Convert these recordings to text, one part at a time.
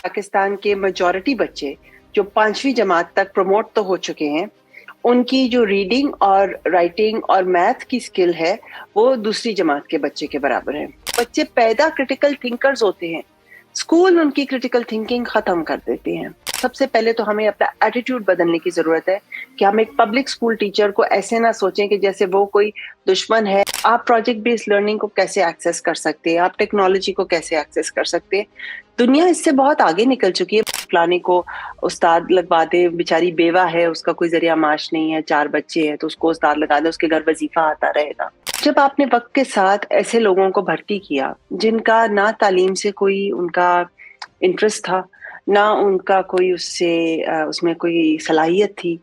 پاکستان کے میجورٹی بچے جو 5ویں جماعت تک پروموٹ تو ہو چکے ہیں، ان کی جو ریڈنگ اور رائٹنگ اور میتھ کی سکل ہے وہ دوسری جماعت کے بچے کے برابر ہے. بچے پیدا کرٹیکل تھنکرز ہوتے ہیں، اسکول ان کی کرٹیکل تھنکنگ ختم کر دیتے ہیں. سب سے پہلے تو ہمیں اپنا ایٹیٹیوڈ بدلنے کی ضرورت ہے کہ ہم ایک پبلک اسکول ٹیچر کو ایسے نہ سوچیں کہ جیسے وہ کوئی دشمن ہے. آپ پروجیکٹ بیسڈ لرننگ کو کیسے ایکسیس کر سکتے ہیں، آپ ٹیکنالوجی کو کیسے ایکسیس کر سکتے ہیں. دنیا اس سے بہت آگے نکل چکی ہے. فلانے کو استاد لگوا دے، بیچاری بیوہ ہے، اس کا کوئی ذریعہ معاش نہیں ہے، 4 بچے ہیں، تو اس کو استاد لگا دے، اس کے گھر وظیفہ آتا رہے گا. جب آپ نے وقت کے ساتھ ایسے لوگوں کو بھرتی کیا جن کا نہ تعلیم سے کوئی ان کا انٹرسٹ تھا، نہ ان کا کوئی اس میں کوئی صلاحیت تھی،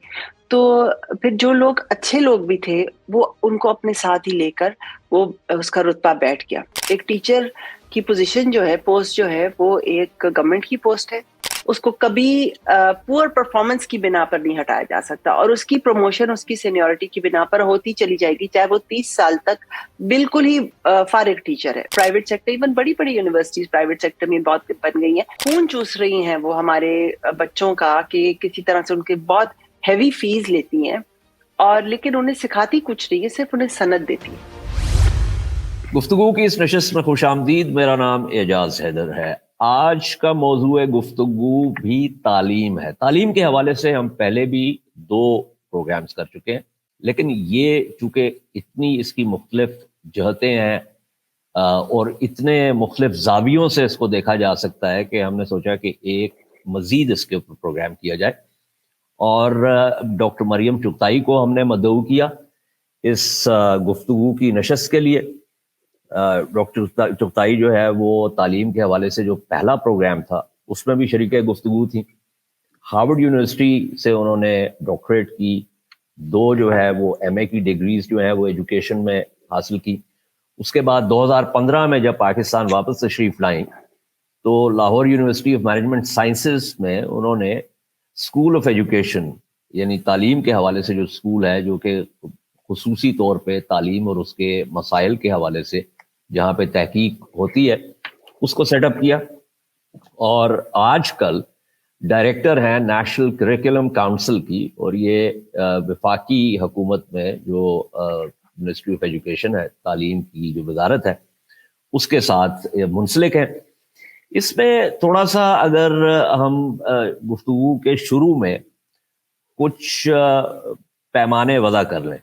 تو پھر جو لوگ اچھے لوگ بھی تھے وہ ان کو اپنے ساتھ ہی لے کر وہ اس کا رتبہ بیٹھ گیا. ایک ٹیچر کی پوزیشن جو ہے، پوسٹ جو ہے، وہ ایک گورنمنٹ کی پوسٹ ہے. اس کو کبھی پور پرفارمنس کی بنا پر نہیں ہٹایا جا سکتا، اور اس کی پروموشن اس کی سینیورٹی کی بنا پر ہوتی چلی جائے گی، چاہے وہ 30 سال تک بالکل ہی فارغ ٹیچر ہے. پرائیویٹ سیکٹر، ایون بڑی بڑی یونیورسٹیز پرائیویٹ سیکٹر میں بہت بن گئی ہیں، خون چوس رہی ہیں وہ ہمارے بچوں کا کہ کسی طرح سے ان کے بہت ہیوی فیس لیتی ہیں، اور لیکن انہیں سکھاتی کچھ نہیں ہے، صرف انہیں سند دیتی ہے. گفتگو کی اس نشست میں خوش آمدید. میرا نام اعجاز حیدر ہے. آج کا موضوع گفتگو بھی تعلیم ہے. تعلیم کے حوالے سے ہم پہلے بھی 2 پروگرامز کر چکے ہیں، لیکن یہ چونکہ اتنی اس کی مختلف جہتیں ہیں اور اتنے مختلف زاویوں سے اس کو دیکھا جا سکتا ہے کہ ہم نے سوچا کہ ایک مزید اس کے اوپر پروگرام کیا جائے. اور ڈاکٹر مریم چغتائی کو ہم نے مدعو کیا اس گفتگو کی نشست کے لیے. ڈاکٹر چغتائی جو ہے وہ تعلیم کے حوالے سے جو پہلا پروگرام تھا اس میں بھی شریک گفتگو تھی. ہارورڈ یونیورسٹی سے انہوں نے ڈاکٹریٹ کی، 2 جو ہے وہ MA کی ڈگریز جو ہیں وہ ایجوکیشن میں حاصل کی. اس کے بعد 2015 میں جب پاکستان واپس تشریف لائیں تو Lahore university of management sciences میں انہوں نے اسکول آف ایجوکیشن، یعنی تعلیم کے حوالے سے جو اسکول ہے جو کہ خصوصی طور پہ تعلیم اور اس کے مسائل کے حوالے سے جہاں پہ تحقیق ہوتی ہے، اس کو سیٹ اپ کیا. اور آج کل ڈائریکٹر ہیں نیشنل کریکولم کاؤنسل کی، اور یہ وفاقی حکومت میں جو منسٹری آف ایجوکیشن ہے، تعلیم کی جو وزارت ہے، اس کے ساتھ منسلک ہیں. اس میں تھوڑا سا اگر ہم گفتگو کے شروع میں کچھ پیمانے وضع کر لیں،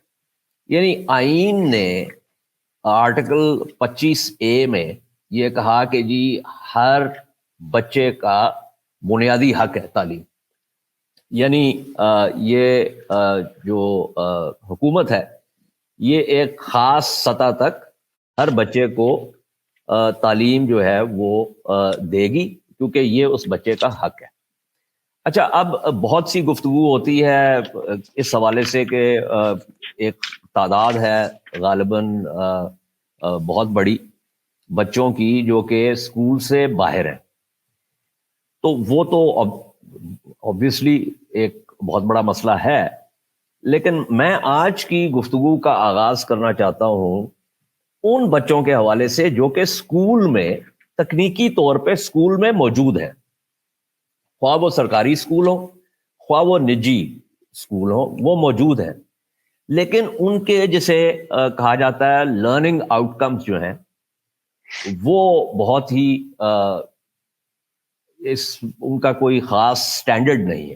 یعنی آئین نے آرٹیکل 25A میں یہ کہا کہ جی ہر بچے کا بنیادی حق ہے تعلیم. یعنی یہ جو حکومت ہے یہ ایک خاص سطح تک ہر بچے کو تعلیم جو ہے وہ دے گی، کیونکہ یہ اس بچے کا حق ہے. اچھا، اب بہت سی گفتگو ہوتی ہے اس حوالے سے کہ ایک تعداد ہے غالباً بہت بڑی بچوں کی جو کہ اسکول سے باہر ہیں. تو وہ تو obviously ایک بہت بڑا مسئلہ ہے، لیکن میں آج کی گفتگو کا آغاز کرنا چاہتا ہوں ان بچوں کے حوالے سے جو کہ اسکول میں تکنیکی طور پہ اسکول میں موجود ہیں، خواہ وہ سرکاری اسکول ہوں خواہ وہ نجی اسکول ہوں، وہ موجود ہیں، لیکن ان کے جسے کہا جاتا ہے لرننگ آؤٹ کمز جو ہیں وہ بہت ہی ان کا کوئی خاص سٹینڈرڈ نہیں ہے.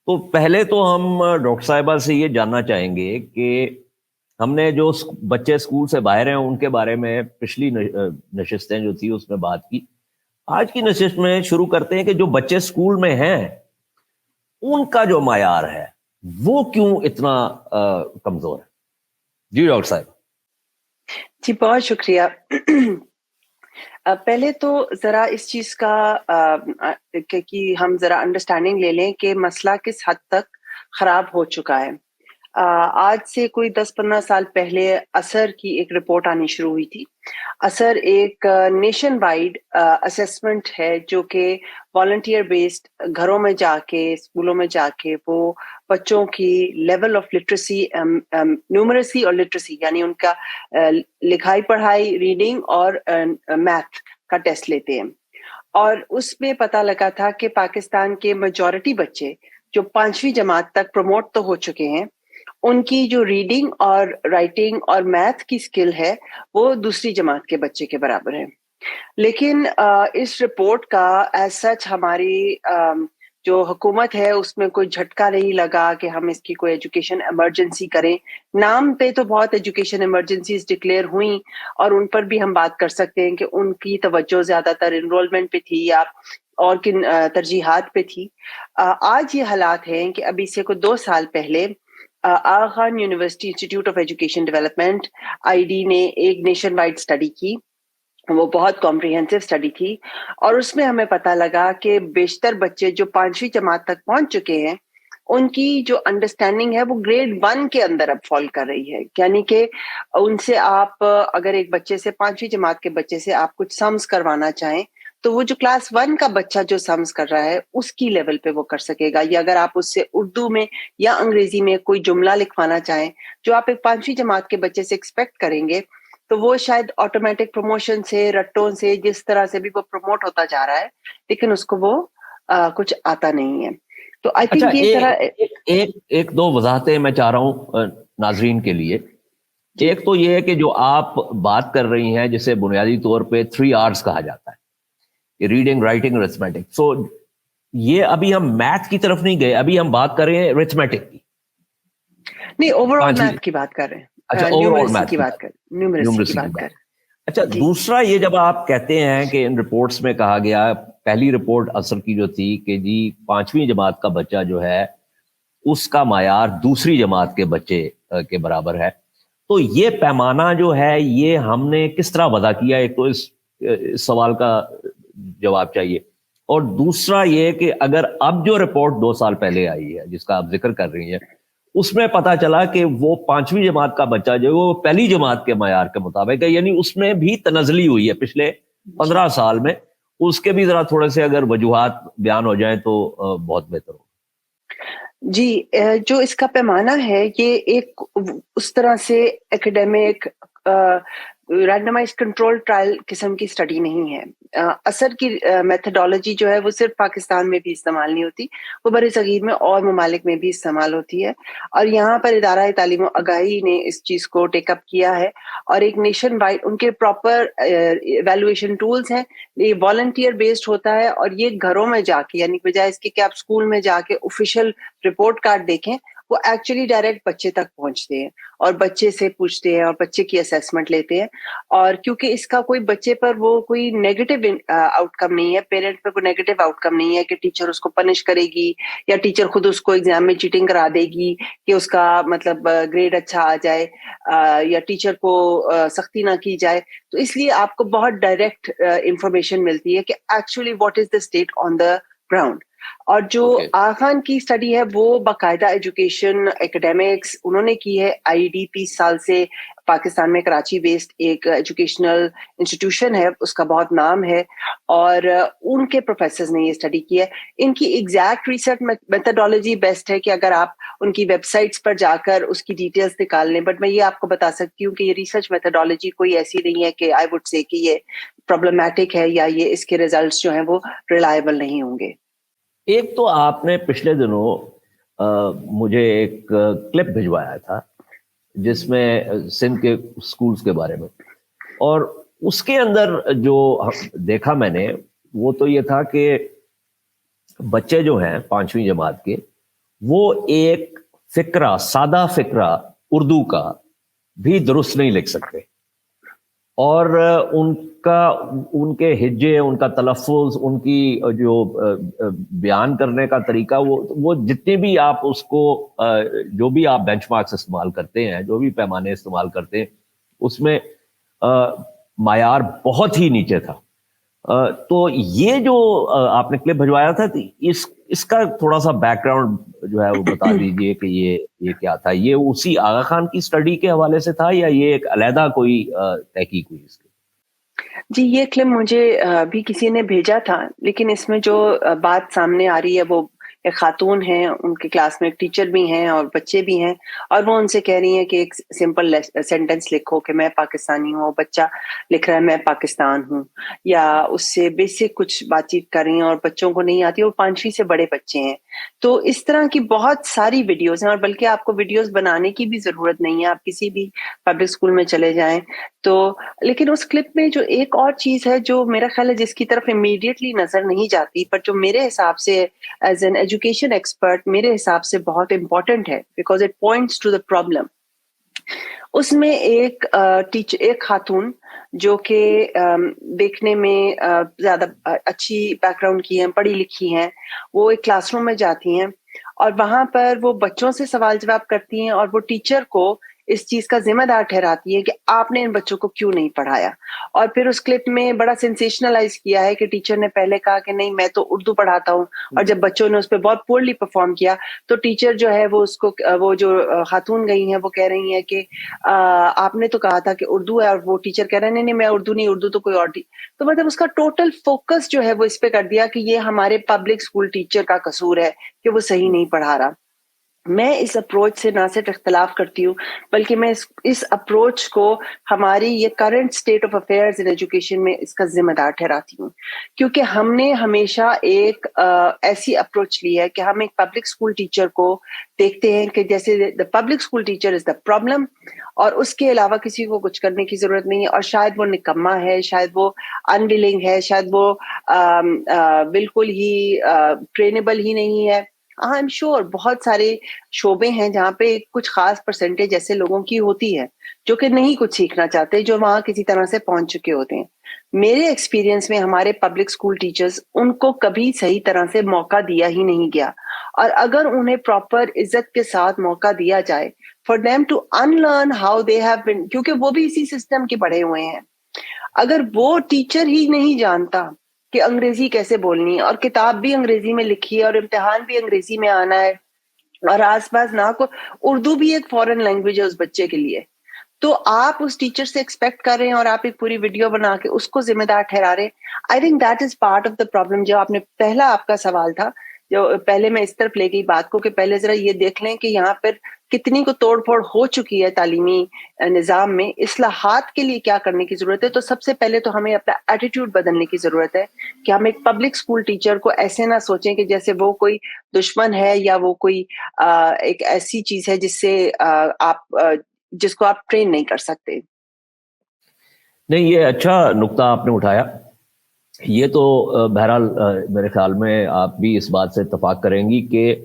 تو پہلے تو ہم ڈاکٹر صاحبہ سے یہ جاننا چاہیں گے کہ ہم نے جو بچے اسکول سے باہر ہیں ان کے بارے میں پچھلی نشستیں جو تھی اس میں بات کی. آج کی نشست میں شروع کرتے ہیں کہ جو بچے اسکول میں ہیں ان کا جو معیار ہے وہ کیوں اتنا کمزور ہے؟ جی ڈاکٹر صاحب. جی بہت شکریہ. پہلے تو ذرا اس چیز کا کہ ہم ذرا انڈرسٹینڈنگ لے لیں کہ مسئلہ کس حد تک خراب ہو چکا ہے. آج سے کوئی 10-15 سال پہلے اثر کی ایک رپورٹ آنی شروع ہوئی تھی. اثر ایک نیشن وائڈ اسیسمنٹ ہے جو کہ والنٹیئر بیسڈ گھروں میں جا کے اسکولوں میں جا کے وہ بچوں کی لیول آف لٹریسی، نیومریسی اور لٹریسی، یعنی ان کا لکھائی پڑھائی، ریڈنگ اور میتھ کا ٹیسٹ لیتے ہیں. اور اس میں پتا لگا تھا کہ پاکستان کے میجورٹی بچے جو 5ویں جماعت تک پروموٹ تو ہو چکے ہیں، ان کی جو ریڈنگ اور رائٹنگ اور میتھ کی سکل ہے وہ دوسری جماعت کے بچے کے برابر ہے. لیکن اس رپورٹ کا ایز سچ ہماری جو حکومت ہے اس میں کوئی جھٹکا نہیں لگا کہ ہم اس کی کوئی ایجوکیشن ایمرجنسی کریں. نام پہ تو بہت ایجوکیشن ایمرجنسیز ڈکلیئر ہوئیں اور ان پر بھی ہم بات کر سکتے ہیں کہ ان کی توجہ زیادہ تر انرولمنٹ پہ تھی یا اور کن ترجیحات پہ تھی. آج یہ حالات ہیں کہ ابھی سے کوئی 2 سال پہلے Aga Khan university institute of education development ID نے ایک نیشن وائڈ اسٹڈی کی. وہ بہت کمپریہنسو اسٹڈی تھی اور اس میں ہمیں پتہ لگا کہ بیشتر بچے جو 5ویں جماعت تک پہنچ چکے ہیں ان کی جو انڈرسٹینڈنگ ہے وہ گریڈ 1 کے اندر اب فال کر رہی ہے. یعنی کہ ان سے آپ اگر ایک بچے سے 5ویں جماعت کے بچے سے آپ کچھ سمز کروانا چاہیں تو وہ جو کلاس 1 کا بچہ جو سمز کر رہا ہے اس کی لیول پہ وہ کر سکے گا. یا اگر آپ اس سے اردو میں یا انگریزی میں کوئی جملہ لکھوانا چاہیں جو آپ ایک 5ویں جماعت کے بچے سے ایکسپیکٹ کریں گے تو وہ شاید آٹومیٹک پروموشن سے رٹوں سے جس طرح سے بھی وہ پروموٹ ہوتا جا رہا ہے لیکن اس کو وہ کچھ آتا نہیں ہے. تو آئی تھنک یہ طرح ایک دو وضاحتیں میں چاہ رہا ہوں ناظرین کے لیے. ایک تو یہ ہے کہ جو آپ بات کر رہی ہیں جسے بنیادی طور پہ 3 R's کہا جاتا ہے، ریڈنگ رائٹنگ ارتھمیٹک. سو یہ ابھی ہم میتھ کی طرف نہیں گئے، ابھی ہم بات کر رہے ہیں ارتھمیٹک کی. نہیں، اوور آل میتھ کی بات کر رہے ہیں. اچھا، اوور آل میتھ کی بات کر نیومریسی کی بات کر. اچھا، دوسرا یہ جب آپ کہتے ہیں کہ ان رپورٹس میں کہا گیا، پہلی رپورٹ اثر کی جو تھی کہ جی 5ویں جماعت کا بچہ جو ہے اس کا معیار دوسری جماعت کے بچے کے برابر ہے، تو یہ پیمانہ جو ہے یہ ہم نے کس طرح وضع کیا؟ ایک تو اس سوال کا جواب چاہیے. اور دوسرا یہ کہ اگر اب جو رپورٹ 2 سال پہلے آئی ہے جس کا آپ ذکر کر رہی ہیں اس میں پتا چلا کہ وہ 5ویں جماعت کا بچہ جو وہ پہلی جماعت کے معیار کے مطابق ہے، یعنی اس میں بھی تنزلی ہوئی ہے پچھلے 15 سال میں. اس کے بھی ذرا تھوڑے سے اگر وجوہات بیان ہو جائیں تو بہت بہتر ہو. جی، جو اس کا پیمانہ ہے یہ ایک اس طرح سے ایکڈیمک رینڈمائز کنٹرول ٹرائل قسم کی اسٹڈی نہیں ہے. اثر کی میتھڈالوجی جو ہے وہ صرف پاکستان میں بھی استعمال نہیں ہوتی، وہ بر صغیر میں اور ممالک میں بھی استعمال ہوتی ہے. اور یہاں پر ادارہ تعلیم و آگاہی نے اس چیز کو ٹیک اپ کیا ہے اور ایک نیشن وائڈ ان کے پراپر ایویلویشن ٹولز ہیں. یہ والنٹیئر بیسڈ ہوتا ہے اور یہ گھروں میں جا کے، یعنی بجائے اس کے کہ آپ اسکول میں جا کے آفیشیل رپورٹ کارڈ دیکھیں، وہ ایکچولی ڈائریکٹ بچے تک پہنچتے ہیں اور بچے سے پوچھتے ہیں اور بچے کی اسیسمنٹ لیتے ہیں. اور کیونکہ اس کا کوئی بچے پر وہ کوئی نیگیٹو آؤٹ کم نہیں ہے، پیرنٹ پہ کوئی نیگیٹو آؤٹ کم نہیں ہے کہ ٹیچر اس کو پنش کرے گی یا ٹیچر خود اس کو ایگزام میں چیٹنگ کرا دے گی کہ اس کا مطلب گریڈ اچھا آ جائے یا ٹیچر کو سختی نہ کی جائے. تو اس لیے آپ کو بہت ڈائریکٹ انفارمیشن ملتی ہے کہ actually what is the state on the ground. اور جو آغا خان کی اسٹڈی ہے وہ باقاعدہ ایجوکیشن ایکڈیمکس انہوں نے کی ہے. ID 30 سال سے پاکستان میں کراچی بیسڈ ایک ایجوکیشنل انسٹیٹیوشن ہے، اس کا بہت نام ہے اور ان کے پروفیسرز نے یہ اسٹڈی کی ہے. ان کی ایگزیکٹ ریسرچ میتھڈالوجی بیسٹ ہے کہ اگر آپ ان کی ویب سائٹس پر جا کر اس کی ڈیٹیلز نکال لیں، بٹ میں یہ آپ کو بتا سکتی ہوں کہ یہ ریسرچ میتھڈالوجی کوئی ایسی نہیں ہے کہ آئی وڈ سے کہ یہ پرابلمٹک ہے یا یہ اس کے ریزلٹس جو ہیں وہ ریلائبل نہیں ہوں گے. ایک تو آپ نے پچھلے دنوں مجھے ایک کلپ بھجوایا تھا جس میں سندھ کے اسکولز کے بارے میں، اور اس کے اندر جو دیکھا میں نے وہ تو یہ تھا کہ بچے جو ہیں 5ویں جماعت کے وہ ایک فقرہ، سادہ فقرہ اردو کا بھی درست نہیں لکھ سکتے، اور ان کے ہجے، ان کا تلفظ، ان کی جو بیان کرنے کا طریقہ، وہ جتنے بھی آپ اس کو جو بھی آپ بینچ مارکس استعمال کرتے ہیں، جو بھی پیمانے استعمال کرتے ہیں، اس میں معیار بہت ہی نیچے تھا. تو یہ جو آپ نے کلپ بھجوایا تھا، اس کا تھوڑا سا بیک گراؤنڈ جو ہے وہ بتا دیجئے کہ یہ کیا تھا. یہ اسی آغا خان کی اسٹڈی کے حوالے سے تھا یا یہ ایک علیحدہ کوئی تحقیق ہوئی اس کی؟ جی، یہ کلپ مجھے بھی کسی نے بھیجا تھا، لیکن اس میں جو بات سامنے آ رہی ہے وہ ایک خاتون ہیں، ان کے کلاس میں ایک ٹیچر بھی ہیں اور بچے بھی ہیں، اور وہ ان سے کہہ رہی ہیں کہ ایک سمپل سینٹینس لکھو کہ میں پاکستانی ہوں، بچہ لکھ رہا ہے میں پاکستان ہوں، یا اس سے بیسک کچھ بات چیت کر رہی ہیں اور بچوں کو نہیں آتی، اور 5ویں سے بڑے بچے ہیں. تو اس طرح کی بہت ساری ویڈیوز ہیں، اور بلکہ آپ کو ویڈیوز بنانے کی بھی ضرورت نہیں ہے، آپ کسی بھی پبلک اسکول میں چلے جائیں تو. لیکن اس کلپ میں جو ایک اور چیز ہے جو میرا خیال ہے جس کی طرف امیڈیٹلی نظر نہیں جاتی، پر جو میرے حساب سے ایز این ایجوکیشن ایکسپرٹ میرے حساب سے بہت امپورٹنٹ ہے، because it points to the problem. اس میں ایک خاتون جو کہ دیکھنے میں زیادہ اچھی بیک گراؤنڈ کی ہیں، پڑھی لکھی ہیں، وہ ایک کلاس روم میں جاتی ہیں اور وہاں پر وہ بچوں سے سوال جواب کرتی ہیں، اور وہ ٹیچر کو اس چیز کا ذمہ دار ٹھہراتی ہے کہ آپ نے ان بچوں کو کیوں نہیں پڑھایا. اور پھر اس کلپ میں بڑا سینسیشنلائز کیا ہے کہ ٹیچر نے پہلے کہا کہ نہیں میں تو اردو پڑھاتا ہوں، اور جب بچوں نے اس پہ بہت پورلی پرفارم کیا تو ٹیچر جو ہے وہ اس کو، وہ جو خاتون گئی ہیں وہ کہہ رہی ہیں کہ آپ نے تو کہا تھا کہ اردو ہے، اور وہ ٹیچر کہہ رہے ہیں نہیں میں اردو نہیں، اردو تو کوئی اور تھی. تو مطلب اس کا ٹوٹل فوکس جو ہے وہ اس پہ کر دیا کہ یہ ہمارے پبلک اسکول ٹیچر کا قصور ہے کہ وہ صحیح نہیں پڑھا رہا. میں اس اپروچ سے نہ صرف اختلاف کرتی ہوں، بلکہ میں اس اپروچ کو ہماری یہ current state of affairs in education میں اس کا ذمہ دار ٹھہراتی ہوں، کیونکہ ہم نے ہمیشہ ایک ایسی اپروچ لی ہے کہ ہم ایک پبلک اسکول ٹیچر کو دیکھتے ہیں کہ جیسے the public school teacher is the problem, اور اس کے علاوہ کسی کو کچھ کرنے کی ضرورت نہیں ہے، اور شاید وہ نکما ہے، شاید وہ انویلنگ ہے، شاید وہ بالکل ہی ٹرینیبل ہی نہیں ہے. آئی ایم شیور بہت سارے شعبے ہیں جہاں پہ کچھ خاص پرسنٹیج ایسے لوگوں کی ہوتی ہے جو کہ نہیں کچھ سیکھنا چاہتے، جو وہاں کسی طرح سے پہنچ چکے ہوتے ہیں. میرے ایکسپیرینس میں ہمارے پبلک اسکول ٹیچرز ان کو کبھی صحیح طرح سے موقع دیا ہی نہیں گیا، اور اگر انہیں پراپر عزت کے ساتھ موقع دیا جائے for them to unlearn how they have been, کیونکہ وہ بھی اسی سسٹم کے پڑھے ہوئے ہیں. اگر وہ ٹیچر ہی نہیں جانتا کہ انگریزی کیسے بولنی ہے، اور کتاب بھی انگریزی میں لکھی ہے، اور امتحان بھی انگریزی میں آنا ہے، اور آس پاس نہ کو اردو بھی ایک فورن لینگویج ہے اس بچے کے لیے، تو آپ اس ٹیچر سے ایکسپیکٹ کر رہے ہیں اور آپ ایک پوری ویڈیو بنا کے اس کو ذمہ دار ٹھہرا رہے ہیں. I think that is part of the problem. جو آپ نے پہلا آپ کا سوال تھا، جو پہلے میں اس طرف لے گئی بات کو کہ پہلے ذرا یہ دیکھ لیں کہ یہاں پر کتنی کو توڑ پھوڑ ہو چکی ہے تعلیمی نظام میں، اصلاحات کے لیے کیا کرنے کی ضرورت ہے. تو سب سے پہلے تو ہمیں اپنا ایٹیٹیوڈ بدلنے کی ضرورت ہے کہ ہم ایک پبلک اسکول ٹیچر کو ایسے نہ سوچیں کہ جیسے وہ کوئی دشمن ہے یا وہ کوئی ایک ایسی چیز ہے جس کو آپ ٹرین نہیں کر سکتے. نہیں، یہ اچھا نقطہ آپ نے اٹھایا. یہ تو بہرحال میرے خیال میں آپ بھی اس بات سے اتفاق کریں گی کہ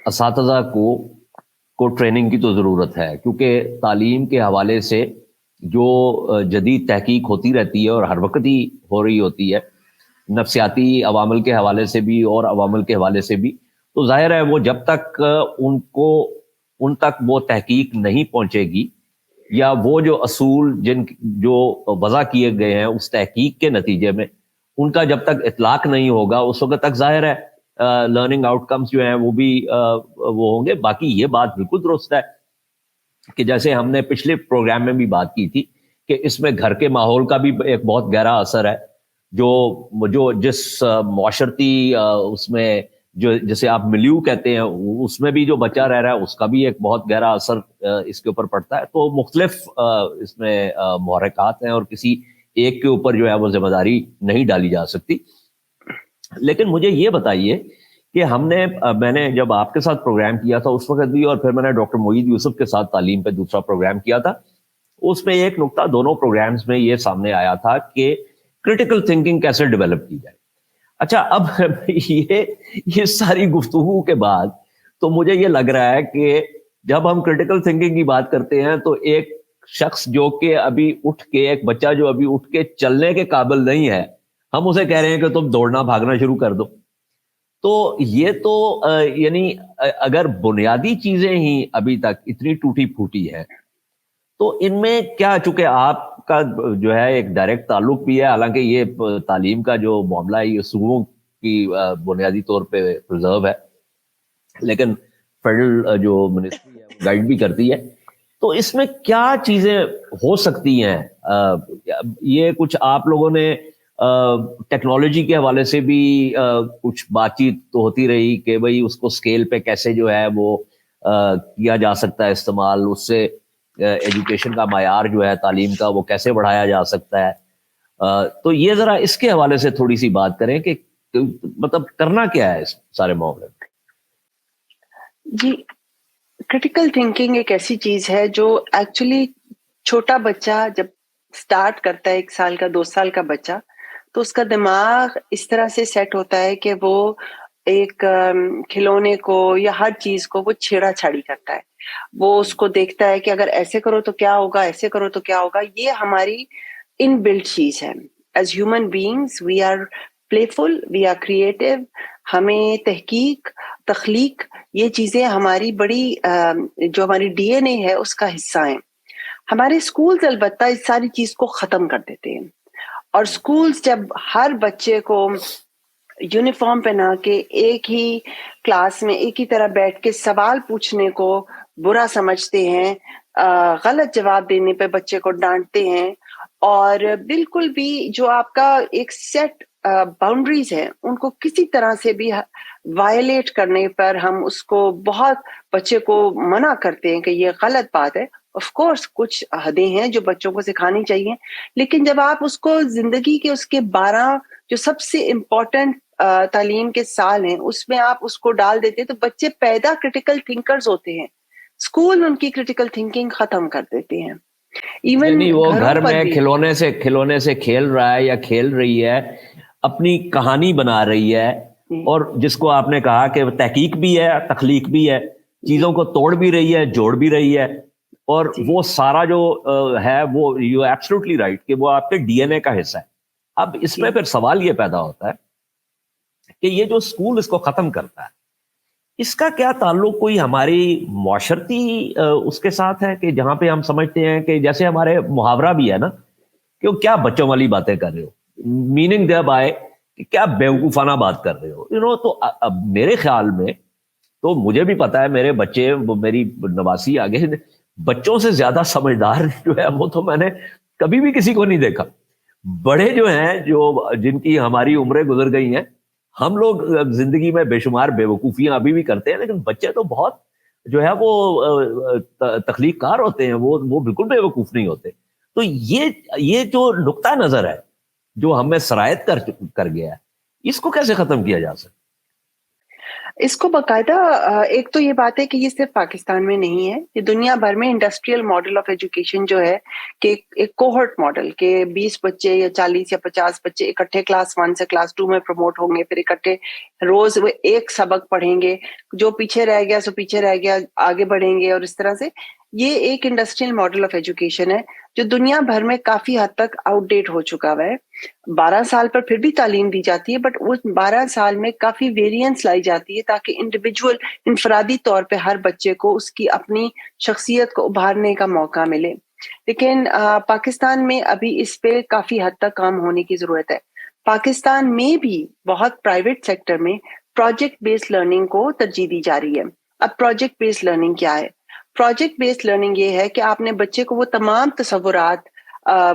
اساتذہ کو ٹریننگ کی تو ضرورت ہے، کیونکہ تعلیم کے حوالے سے جو جدید تحقیق ہوتی رہتی ہے اور ہر وقت ہی ہو رہی ہوتی ہے، نفسیاتی عوامل کے حوالے سے بھی اور عوامل کے حوالے سے بھی، تو ظاہر ہے وہ جب تک ان تک وہ تحقیق نہیں پہنچے گی، یا وہ جو اصول جو وضع کیے گئے ہیں اس تحقیق کے نتیجے میں ان کا جب تک اطلاق نہیں ہوگا، اس وقت تک ظاہر ہے لرننگ آؤٹ کمز جو ہیں وہ بھی وہ ہوں گے. باقی یہ بات بالکل درست ہے کہ جیسے ہم نے پچھلے پروگرام میں بھی بات کی تھی کہ اس میں گھر کے ماحول کا بھی ایک بہت گہرا اثر ہے، جو جس معاشرتی اس میں جسے آپ ملیو کہتے ہیں اس میں بھی جو بچہ رہ رہا ہے اس کا بھی ایک بہت گہرا اثر اس کے اوپر پڑتا ہے. تو مختلف اس میں محرکات ہیں اور کسی ایک کے اوپر جو ہے وہ ذمہ داری نہیں ڈالی جا سکتی. لیکن مجھے یہ بتائیے کہ میں نے جب آپ کے ساتھ پروگرام کیا تھا اس وقت بھی، اور پھر میں نے ڈاکٹر معید یوسف کے ساتھ تعلیم پہ دوسرا پروگرام کیا تھا، اس میں ایک نقطہ دونوں پروگرامز میں یہ سامنے آیا تھا کہ کرٹیکل تھنکنگ کیسے ڈیولپ کی جائے. اچھا، اب یہ ساری گفتگو کے بعد تو مجھے یہ لگ رہا ہے کہ جب ہم کرٹیکل تھنکنگ کی بات کرتے ہیں تو ایک شخص جو کہ ابھی ایک بچہ جو ابھی اٹھ کے چلنے کے قابل نہیں ہے، ہم اسے کہہ رہے ہیں کہ تم دوڑنا بھاگنا شروع کر دو. تو یہ تو یعنی اگر بنیادی چیزیں ہی ابھی تک اتنی ٹوٹی پھوٹی ہے تو ان میں کیا، چونکہ آپ کا جو ہے ایک ڈائریکٹ تعلق بھی ہے، حالانکہ یہ تعلیم کا جو معاملہ ہے یہ صوبوں کی بنیادی طور پہ پرزرو ہے، لیکن فیڈرل جو منسٹری ہے وہ گائیڈ بھی کرتی ہے. تو اس میں کیا چیزیں ہو سکتی ہیں؟ یہ کچھ آپ لوگوں نے ٹیکنالوجی کے حوالے سے بھی کچھ بات چیت تو ہوتی رہی کہ بھئی اس کو اسکیل پہ کیسے جو ہے وہ کیا جا سکتا ہے استعمال، اس سے ایجوکیشن کا معیار جو ہے تعلیم کا وہ کیسے بڑھایا جا سکتا ہے. تو یہ ذرا اس کے حوالے سے تھوڑی سی بات کریں کہ مطلب کرنا کیا ہے اس سارے معاملے میں. جی، کریٹیکل تھنکنگ ایک ایسی چیز ہے جو ایکچولی چھوٹا بچہ جب سٹارٹ کرتا ہے، 1 سال کا 2 سال کا بچہ، تو اس کا دماغ اس طرح سے سیٹ ہوتا ہے کہ وہ ایک کھلونے کو یا ہر چیز کو وہ چھیڑا چھاڑی کرتا ہے. وہ اس کو دیکھتا ہے کہ اگر ایسے کرو تو کیا ہوگا، ایسے کرو تو کیا ہوگا. یہ ہماری ان بلٹ چیز ہے. As human beings we are play full, we are creative. ہمیں تخلیق یہ چیزیں ہماری بڑی جو ہماری ڈی این اے ہے اس کا حصہ ہیں. ہمارے اسکولز البتہ اس ساری چیز کو ختم کر دیتے ہیں، اور اسکولز جب ہر بچے کو یونیفارم پہنا کے ایک ہی کلاس میں ایک ہی طرح بیٹھ کے سوال پوچھنے کو برا سمجھتے ہیں، غلط جواب دینے پہ بچے کو ڈانٹتے ہیں، اور بالکل بھی جو آپ کا ایک سیٹ باؤنڈریز ہیں ان کو کسی طرح سے بھی وائلیٹ کرنے پر ہم اس کو بہت بچے کو منع کرتے ہیں کہ یہ غلط بات ہے. آف کورس کچھ حدیں ہیں جو بچوں کو سکھانی چاہیے، لیکن جب آپ اس کو زندگی کے اس کے 12 جو سب سے امپورٹنٹ تعلیم کے سال ہیں اس میں آپ اس کو ڈال دیتے ہیں، تو بچے پیدا کریٹیکل تھنکرز ہوتے ہیں. اسکول ان کی کریٹیکل تھنکنگ ختم کر دیتے ہیں. ایون یعنی وہ گھروں گھر پر میں بھی کھلونے سے کھیل رہا ہے یا کھیل رہی ہے، اپنی کہانی بنا رہی ہے، اور جس کو آپ نے کہا کہ تحقیق بھی ہے، تخلیق بھی ہے، چیزوں کو توڑ بھی رہی ہے، جوڑ بھی رہی ہے. اور وہ سارا جو ہے وہ یو ایبسولوٹلی رائٹ کہ وہ آپ کے ڈی این اے کا حصہ ہے. اب اس میں پھر سوال یہ پیدا ہوتا ہے کہ یہ جو اسکول اس کو ختم کرتا ہے، اس کا کیا تعلق کوئی ہماری معاشرتی اس کے ساتھ ہے، کہ جہاں پہ ہم سمجھتے ہیں کہ جیسے ہمارے محاورہ بھی ہے نا کہ وہ کیا بچوں والی باتیں کر رہے ہو، میننگ جب آئے کہ کیا بیوقوفانہ بات کر رہے ہو. تو اب میرے خیال میں تو مجھے بھی پتا ہے، میرے بچے، میری نواسی آگے بچوں سے زیادہ سمجھدار جو ہے وہ تو میں نے کبھی بھی کسی کو نہیں دیکھا. بڑے جو ہیں، جن کی ہماری عمریں گزر گئی ہیں، ہم لوگ زندگی میں بے شمار بے وقوفیاں ابھی بھی کرتے ہیں، لیکن بچے تو بہت جو ہے وہ تخلیق کار ہوتے ہیں، وہ بالکل بے وقوف نہیں ہوتے. تو یہ جو نقطہ نظر ہے جو ہمیں سرایت کر گیا ہے، اس کو کیسے ختم کیا جا سکتا؟ اس کو باقاعدہ ایک تو یہ بات ہے کہ یہ صرف پاکستان میں نہیں ہے، یہ دنیا بھر میں انڈسٹریل ماڈل آف ایجوکیشن جو ہے کہ ایک کوہورٹ ماڈل کہ 20 بچے یا 40 یا 50 بچے اکٹھے کلاس 1 سے کلاس 2 میں پروموٹ ہوں گے، پھر اکٹھے روز وہ ایک سبق پڑھیں گے، جو پیچھے رہ گیا سو پیچھے رہ گیا، آگے بڑھیں گے. اور اس طرح سے یہ ایک انڈسٹریل ماڈل آف ایجوکیشن ہے جو دنیا بھر میں کافی حد تک آؤٹ ڈیٹ ہو چکا ہوا ہے. 12 سال پر پھر بھی تعلیم دی جاتی ہے، بٹ اس 12 سال میں کافی ویریئنس لائی جاتی ہے تاکہ انفرادی طور پہ ہر بچے کو اس کی اپنی شخصیت کو ابھارنے کا موقع ملے. لیکن پاکستان میں ابھی اس پہ کافی حد تک کام ہونے کی ضرورت ہے. پاکستان میں بھی بہت پرائیویٹ سیکٹر میں پروجیکٹ بیسڈ لرننگ کو ترجیح دی جا رہی ہے. اب پروجیکٹ بیسڈ لرننگ کیا ہے؟ پروجیکٹ بیسڈ لرننگ یہ ہے کہ آپ نے بچے کو وہ تمام تصورات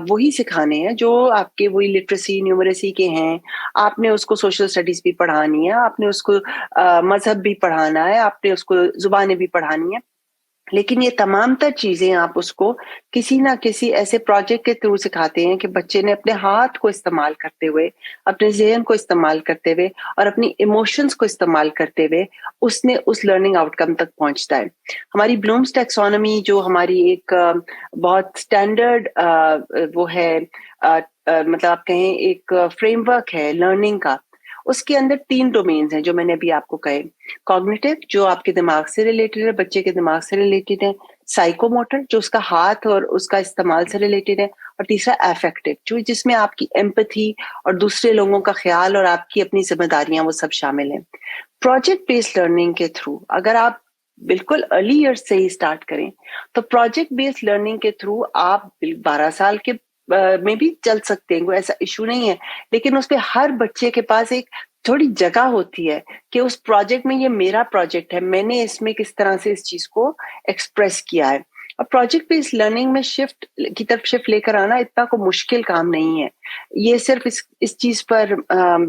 وہی سکھانے ہیں جو آپ کے وہی لٹریسی نیومریسی کے ہیں. آپ نے اس کو سوشل اسٹڈیز بھی پڑھانی ہے، آپ نے اس کو مذہب بھی پڑھانا ہے، آپ نے اس کو زبانیں بھی پڑھانی ہے. لیکن یہ تمام تر چیزیں آپ اس کو کسی نہ کسی ایسے پروجیکٹ کے تھرو سکھاتے ہیں کہ بچے نے اپنے ہاتھ کو استعمال کرتے ہوئے، اپنے ذہن کو استعمال کرتے ہوئے اور اپنی ایموشنز کو استعمال کرتے ہوئے اس نے اس لرننگ آؤٹ کم تک پہنچتا ہے. ہماری بلومز ٹیکسونومی جو ہماری ایک بہت اسٹینڈرڈ وہ ہے، مطلب آپ کہیں ایک فریم ورک ہے لرننگ کا، اس کے اندر 3 ڈومینز ہیں جو میں نے ابھی آپ کو کہے. کوگنیٹو جو آپ کے دماغ سے ریلیٹڈ ہے، بچے کے دماغ سے ریلیٹڈ ہے. سائیکو موٹر جو اس کا ہاتھ اور اس کا استعمال سے ریلیٹڈ ہے. اور تیسرا افیکٹو جو جس میں آپ کی ایمپتھی اور دوسرے لوگوں کا خیال اور آپ کی اپنی ذمہ داریاں وہ سب شامل ہیں. پروجیکٹ بیسڈ لرننگ کے تھرو اگر آپ بالکل ارلی ایئر سے ہی اسٹارٹ کریں تو پروجیکٹ بیسڈ لرننگ کے تھرو آپ 12 سال کے میں بھی چل سکتے ہیں، کوئی ایسا ایشو نہیں ہے. لیکن اس پہ ہر بچے کے پاس ایک تھوڑی جگہ ہوتی ہے کہ اس پروجیکٹ میں یہ میرا پروجیکٹ ہے، میں نے اس میں کس طرح سے اس چیز کو ایکسپریس کیا ہے. اور پروجیکٹ بیس لرننگ میں شفٹ کی طرف شفٹ لے کر آنا اتنا کو مشکل کام نہیں ہے. یہ صرف اس چیز پر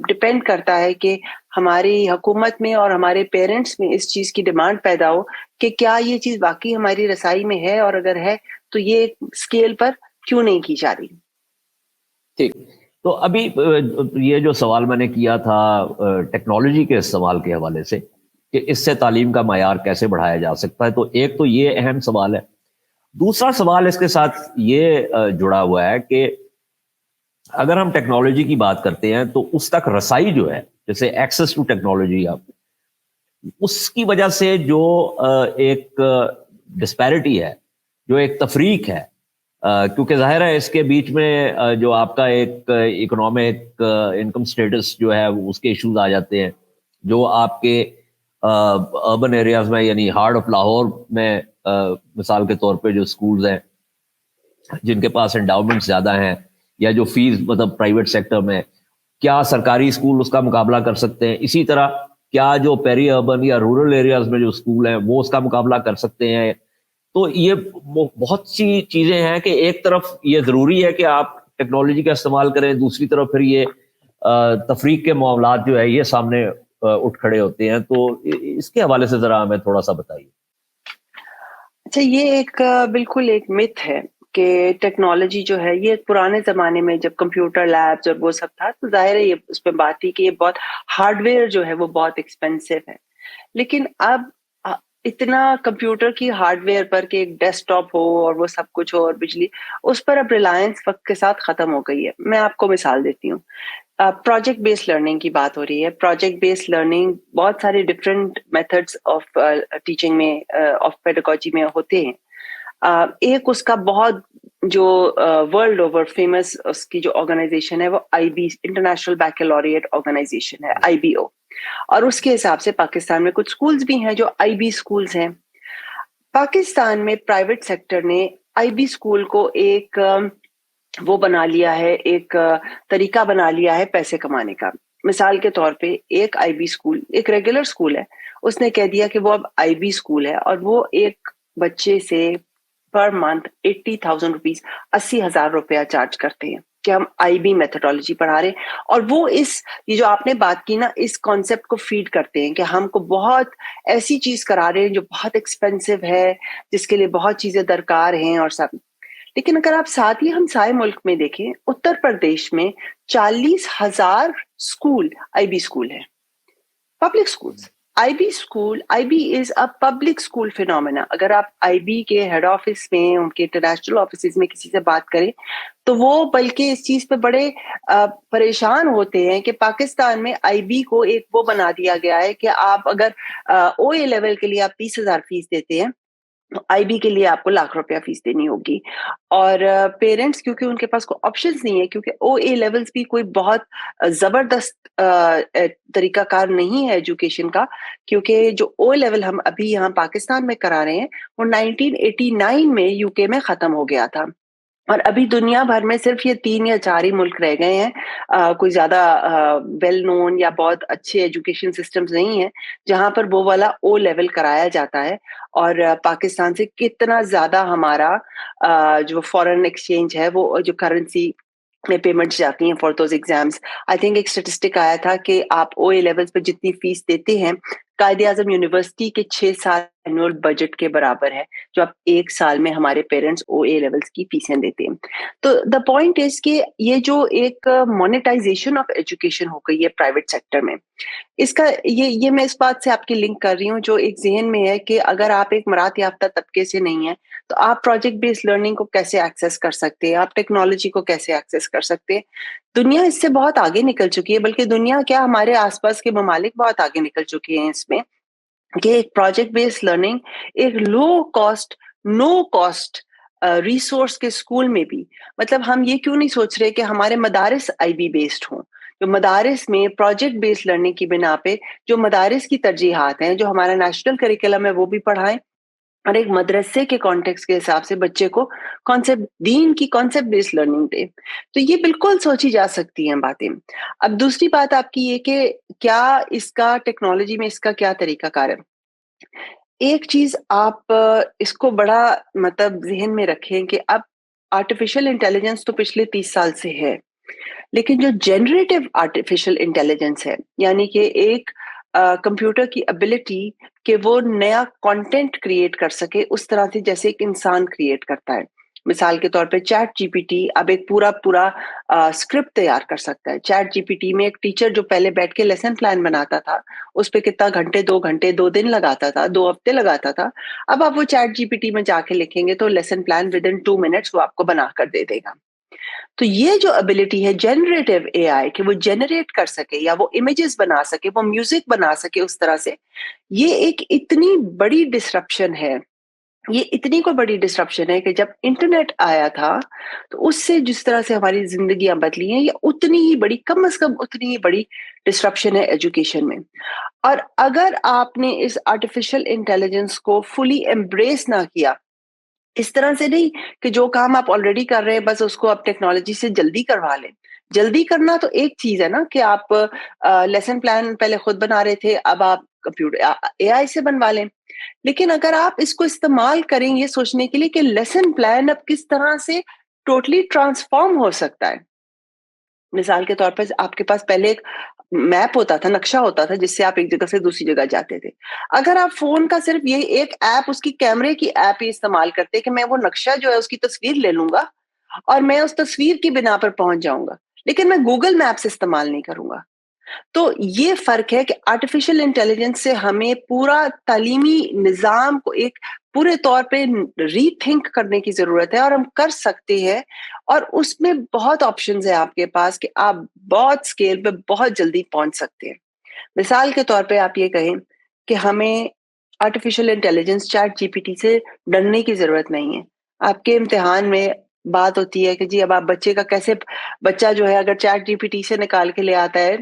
ڈپینڈ کرتا ہے کہ ہماری حکومت میں اور ہمارے پیرنٹس میں اس چیز کی ڈیمانڈ پیدا ہو کہ کیا یہ چیز واقعی ہماری رسائی میں ہے، اور اگر ہے تو یہ اسکیل پر کیوں نہیں کی جا رہی. ٹھیک. تو ابھی یہ جو سوال میں نے کیا تھا ٹیکنالوجی کے استعمال کے حوالے سے کہ اس سے تعلیم کا معیار کیسے بڑھایا جا سکتا ہے، تو ایک تو یہ اہم سوال ہے. دوسرا سوال اس کے ساتھ یہ جڑا ہوا ہے کہ اگر ہم ٹیکنالوجی کی بات کرتے ہیں تو اس تک رسائی جو ہے، جیسے ایکسس ٹو ٹیکنالوجی، اس کی وجہ سے جو ایک ڈسپیرٹی ہے، جو ایک تفریق ہے، کیونکہ ظاہر ہے اس کے بیچ میں جو آپ کا ایک اکنامک انکم سٹیٹس جو ہے اس کے ایشوز آ جاتے ہیں، جو آپ کے اربن ایریاز میں یعنی ہارٹ آف لاہور میں مثال کے طور پہ جو سکولز ہیں جن کے پاس انڈاؤمنٹ زیادہ ہیں یا جو فیس مطلب پرائیویٹ سیکٹر میں، کیا سرکاری اسکول اس کا مقابلہ کر سکتے ہیں؟ اسی طرح کیا جو پیری اربن یا رورل ایریاز میں جو اسکول ہیں وہ اس کا مقابلہ کر سکتے ہیں؟ تو یہ بہت سی چیزیں ہیں کہ ایک طرف یہ ضروری ہے کہ آپ ٹیکنالوجی کا استعمال کریں، دوسری طرف پھر یہ تفریق کے معاملات جو ہے یہ سامنے اٹھ کھڑے ہوتے ہیں. تو اس کے حوالے سے ذرا ہمیں تھوڑا سا بتائیے. اچھا، یہ ایک بالکل ایک مت ہے کہ ٹیکنالوجی جو ہے یہ پرانے زمانے میں جب کمپیوٹر لیبز اور وہ سب تھا تو ظاہر ہے یہ اس پہ بات تھی کہ یہ بہت ہارڈ ویئر جو ہے وہ بہت ایکسپینسو ہے. لیکن اب اتنا کمپیوٹر کی ہارڈ ویئر پر کہ ایک ڈیسک ٹاپ ہو اور وہ سب کچھ ہو اور بجلی، اس پر اب ریلائنس وقت کے ساتھ ختم ہو گئی ہے. میں آپ کو مثال دیتی ہوں. پروجیکٹ بیس لرننگ کی بات ہو رہی ہے. پروجیکٹ بیس لرننگ بہت سارے ڈفرینٹ میتھڈس آف ٹیچنگ میں آف پیڈاگوجی میں ہوتے ہیں. ایک اس کا بہت جو ورلڈ اوور فیمس اس کی جو آرگنائزیشن ہے وہ IB انٹرنیشنل بیکلوریٹ آرگنائزیشن ہے، IBO. اور اس کے حساب سے پاکستان میں کچھ سکولز بھی ہیں جو IB سکولز ہیں. پاکستان میں پرائیویٹ سیکٹر نے IB سکول کو ایک وہ بنا لیا ہے، ایک طریقہ بنا لیا ہے پیسے کمانے کا. مثال کے طور پہ ایک IB سکول ایک ریگولر سکول ہے، اس نے کہہ دیا کہ وہ اب IB سکول ہے اور وہ ایک بچے سے پر منتھ 80,000 روپیز 80,000 روپیہ چارج کرتے ہیں کہ ہم IB میتھڈالوجی پڑھا رہے ہیں. اور وہ یہ جو آپ نے بات کی نا، اس کانسیپٹ کو فیڈ کرتے ہیں کہ ہم کو بہت ایسی چیز کرا رہے ہیں جو بہت ایکسپینسو ہے، جس کے لیے بہت چیزیں درکار ہیں اور سب. لیکن اگر آپ ساتھ ہی ہمسائے ملک میں دیکھیں، اتر پردیش میں 40,000 اسکول IB سکول ہے، public schools. IB is a public school phenomena. اگر آپ IB کے ہیڈ آفس میں، ان کے انٹرنیشنل آفیسز میں کسی سے بات کریں تو وہ بلکہ اس چیز پہ بڑے پریشان ہوتے ہیں کہ پاکستان میں IB کو ایک وہ بنا دیا گیا ہے کہ آپ اگر OA لیول کے لیے آپ 30,000 فیس دیتے ہیں، IB کے لیے آپ کو لاکھ روپیہ فیس دینی ہوگی. اور پیرنٹس کیونکہ ان کے پاس کوئی آپشنز نہیں ہے، کیونکہ OA لیولز بھی کوئی بہت زبردست طریقہ کار نہیں ہے ایجوکیشن کا، کیونکہ جو O لیول ہم ابھی یہاں پاکستان میں کرا رہے ہیں وہ 1989 میں UK میں ختم ہو گیا تھا. اور ابھی دنیا بھر میں صرف یہ 3 یا 4 ہی ملک رہ گئے ہیں، کوئی زیادہ ویل نون یا بہت اچھے ایجوکیشن سسٹمز نہیں ہیں جہاں پر وہ والا O لیول کرایا جاتا ہے. اور پاکستان سے کتنا زیادہ ہمارا جو فورن ایکسچینج ہے، وہ جو کرنسی میں پیمنٹس جاتی ہیں for those exams. I think ایک اسٹیٹسٹک آیا تھا کہ آپ OA لیولز پہ جتنی فیس دیتے ہیں قائد اعظم یونیورسٹی کے 6 سال اینول بجٹ کے برابر ہے، جو آپ ایک سال میں ہمارے پیرنٹس OA لیولز کی فیسیں دیتے ہیں. تو دا پوائنٹ از کہ یہ جو ایک مونیٹائزیشن آف ایجوکیشن ہو گئی ہے پرائیویٹ سیکٹر میں، اس کا یہ میں اس بات سے آپ کی لنک کر رہی ہوں جو ایک ذہن میں ہے کہ اگر آپ ایک مراعات یافتہ طبقے سے نہیں ہیں تو آپ پروجیکٹ بیس لرننگ کو کیسے ایکسیس کر سکتے ہیں، آپ ٹیکنالوجی کو کیسے ایکسیس کر سکتے ہیں. دنیا اس سے بہت آگے نکل چکی ہے، بلکہ دنیا کیا ہمارے آس پاس کے ممالک بہت آگے نکل چکے ہیں اس میں کہ ایک پروجیکٹ بیس لرننگ ایک لو کاسٹ ریسورس کے اسکول میں بھی، مطلب ہم یہ کیوں نہیں سوچ رہے کہ ہمارے مدارس IB بیسڈ ہوں، جو مدارس میں پروجیکٹ بیس لرننگ کی بنا پہ جو مدارس کی ترجیحات ہیں، جو ہمارا نیشنل کریکلم ہے وہ بھی پڑھائیں اور ایک مدرسے کے کانٹیکس کے حساب سے بچے کو دین کی کانسیپٹ بیس لرننگ دے. تو یہ بالکل سوچی جا سکتی ہیں باتیں. اب دوسری بات آپ کی یہ کہ کیا اس کا ٹیکنالوجی میں اس کا کیا طریقہ کار ہے. ایک چیز آپ اس کو بڑا مطلب ذہن میں رکھیں کہ اب آرٹیفیشل انٹیلیجنس تو پچھلے 30 سال سے ہے، لیکن جو جنریٹو آرٹیفیشل انٹیلیجنس ہے، یعنی کہ ایک کمپیوٹر کی ابیلٹی کہ وہ نیا کانٹینٹ کریٹ کر سکے اس طرح سے جیسے ایک انسان کریٹ کرتا ہے. مثال کے طور پہ چیٹ جی پی ٹی اب ایک پورا اسکرپٹ تیار کر سکتا ہے. چیٹ جی پی ٹی میں ایک ٹیچر جو پہلے بیٹھ کے لیسن پلان بناتا تھا اس پہ کتنا گھنٹے 2 گھنٹے 2 دن لگاتا تھا 2 ہفتے لگاتا تھا، اب آپ وہ چیٹ جی پی ٹی میں جا کے لکھیں گے تو lesson plan with in 2 minutes وہ آپ کو بنا کر دے دے گا. تو یہ جو ابیلٹی ہے جنریٹو اے آئی کہ وہ جنریٹ کر سکے یا وہ امیجز بنا سکے، وہ میوزک بنا سکے اس طرح سے، یہ ایک اتنی بڑی ڈسرپشن ہے. یہ اتنی کو بڑی ڈسرپشن ہے کہ جب انٹرنیٹ آیا تھا تو اس سے جس طرح سے ہماری زندگیاں بدلی ہیں یہ اتنی ہی بڑی، کم از کم اتنی ہی بڑی ڈسرپشن ہے ایجوکیشن میں. اور اگر آپ نے اس آرٹیفیشل انٹیلیجنس کو فلی ایمبریس نہ کیا، اس طرح سے نہیں کہ جو کام آپ آلریڈی کر رہے ہیں بس اس کو آپ ٹیکنالوجی سے جلدی کروا لیں. جلدی کرنا تو ایک چیز ہے نا کہ آپ لیسن پلان پہلے خود بنا رہے تھے، اب آپ کمپیوٹر اے آئی سے بنوا لیں. لیکن اگر آپ اس کو استعمال کریں یہ سوچنے کے لیے کہ لیسن پلان اب کس طرح سے ٹوٹلی ٹرانسفارم ہو سکتا ہے. مثال کے طور پر آپ کے پاس پہلے ایک میپ ہوتا تھا، نقشہ ہوتا تھا جس سے آپ ایک جگہ سے دوسری جگہ جاتے تھے. اگر آپ فون کا صرف یہ ایک ایپ، اس کی کیمرے کی ایپ ہی استعمال کرتے کہ میں وہ نقشہ جو ہے اس کی تصویر لے لوں گا اور میں اس تصویر کی بنا پر پہنچ جاؤں گا، لیکن میں گوگل میپ سے استعمال نہیں کروں گا. تو یہ فرق ہے کہ آرٹیفیشل انٹیلیجنس سے ہمیں پورا تعلیمی نظام کو ایک پورے طور پہ ری تھنک کرنے کی ضرورت ہے، اور ہم کر سکتے ہیں. اور اس میں بہت آپشنز ہیں آپ کے پاس کہ آپ بہت سکیل پہ بہت جلدی پہنچ سکتے ہیں. مثال کے طور پہ آپ یہ کہیں کہ ہمیں artificial intelligence chat G P T سے ڈرنے کی ضرورت نہیں ہے. آپ کے امتحان میں بات ہوتی ہے کہ جی اب آپ بچے کا کیسے، بچہ جو ہے اگر چیٹ جی پی ٹی سے نکال کے لے آتا ہے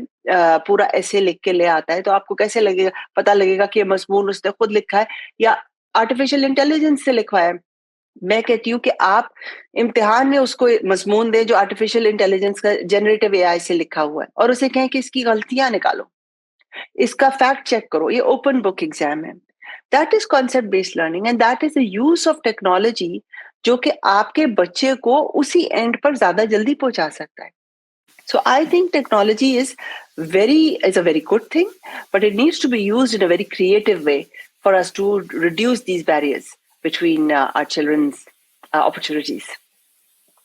پورا ایسے لکھ کے لے آتا ہے تو آپ کو کیسے لگے گا، پتہ لگے گا کہ یہ مضمون اس نے خود لکھا ہے یا آرٹیفیشل انٹیلیجنس سے لکھوا ہے. میں کہتی ہوں کہ آپ امتحان میں اس کو مضمون دیں جو آرٹیفیشل انٹیلیجنس کا جنریٹو اے آئی سے لکھا ہوا ہے اور اسے کہیں کہ اس کی غلطیاں نکالو، اس کا فیکٹ چیک کرو. یہ اوپن بک ایگزام ہے. That is concept based learning and that is a use of technology جو کہ آپ کے بچے کو اسی اینڈ پر زیادہ جلدی پہنچا سکتا ہے. So I think technology is a very good thing, but it needs to be used in a very creative way for us to reduce these barriers between our children's opportunities.